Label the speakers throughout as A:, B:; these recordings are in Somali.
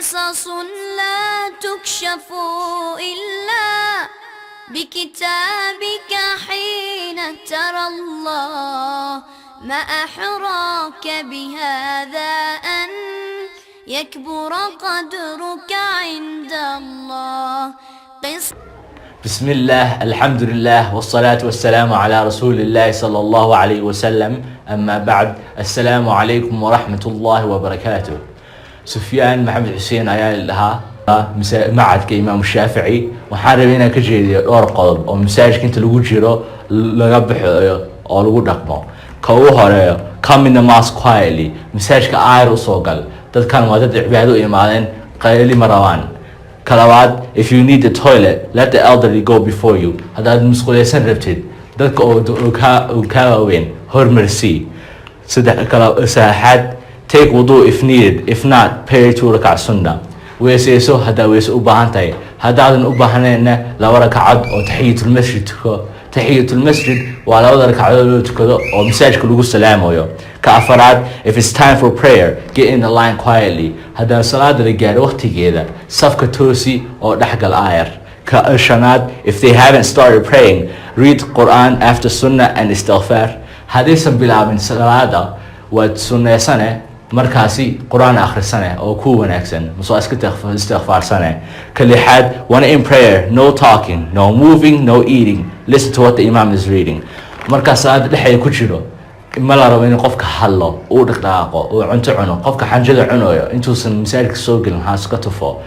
A: قصص لا تكشف إلا بكتابك حين ترى الله ما أحراك بهذا أن يكبر قدرك عند الله
B: بسم الله الحمد لله والصلاة والسلام على رسول الله صلى الله عليه وسلم أما بعد السلام عليكم ورحمة الله وبركاته. سفيان محمد حسين ayaa lahaa macadka imaam shaafici waxaan rabay inaan ka jeediyo dhowr qodob oo masaajidka inta lagu jiro laga bixiyo oo lagu dhaqmo. ka ugu horeeyo come in the mosque quietly, masaajidka aayar u soo gal, dadkan waa dad cibaado u imaadeen qayli ma rabaan. ka labaad, if you need the toilet let the elderly go before you, haddaad musquleysan rabtid dadka oo kaa waaweyn hormarsii. saddexaad, take wudu if needed, if not pray 2 rakac sunna. weeseyso haddaa weese u baahan tahay, haddaadan u baahnayna 2 rakacad oo taxiyatulmasjid tuko. taxiyatulmasjid waa 2 rakacadood loo tukado oo masaajidka lagu salaamayo. ka afaraad, if it's time for prayer get in the line quietly, haddaa salaada la gaaro waqtigeeda safka toosi oo dhexgal aayar. ka shanaad, if they haven't started praying read Quran after sunnah and istighfar, haddaysan bilaabin salaada waad sunneysane markaasi quraan akhrisane oo ku wanaagsan masoo iska istighfaarsane. ka lixaad, when in prayer no talking, no moving, no eating, listen to what the imam is reading. markaa salaada dhexeeda ku jiro ma la rabo in qofka hadlo uu dhaqdhaqaaqo uu cunto cuno, qofka xanjada cunayo intuusan masaajidka soo gelin ha iska tufo.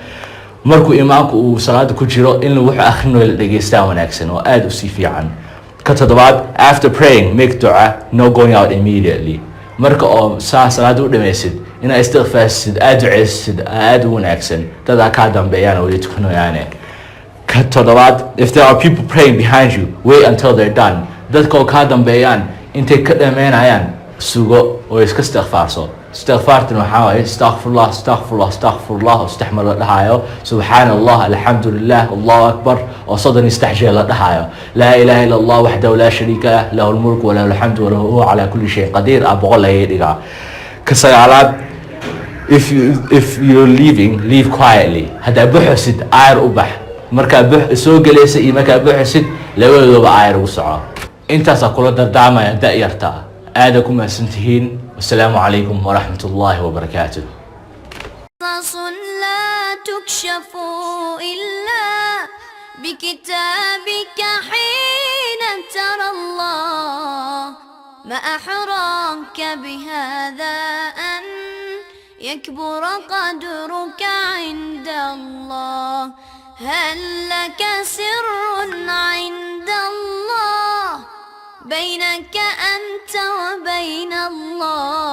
B: markuu imaamku uu salaada ku jiro in wuxuu akhrinayo la dhageystaa wanaagsan oo aad u sii fiican. ka toddobaad, after praying make dua, no going out immediately. marka oo salaada u dhameysid inaad istighfaarsid aad duceysid aad u wanaagsan, dadaa kaa dambeeyaan oo tukanayaane. ka toddobaad, if there are people praying behind you wait until they're done, dadka oo kaa dambeeyaan intay ka dhameynayaan sugo oo iska istighfaarso. istighfaartan waxaa waaye astaghfirullah astaghfirullah astaghfirullah oo 3 mar la dhahayo, subhanallah alhamdulillah allahu akbar oo 33 jeer la dhahayo, laa ilaaha illa allah wahdahu la sharika lah lahul mulku wa lahul hamdu wa huwa ala kulli shay'in qadir. boqol laga dhigaa. ka sagaalaad, if you're leaving leave quietly, haddaa buuxsid aayar u bax, markaa soo galaysa iyo markaa buuxsid labadooba aayar ugu soco. intaasaa kula dardaamaya da'yarta. aada ku mahadsantihiin. والسلام عليكم ورحمة الله وبركاته.
A: قصص لا تكشف إلا بكتابك حين ترى الله ما أحراك بهذا أن يكبر قدرك عند الله هل لك سر عند الله بينك أنت وبين الله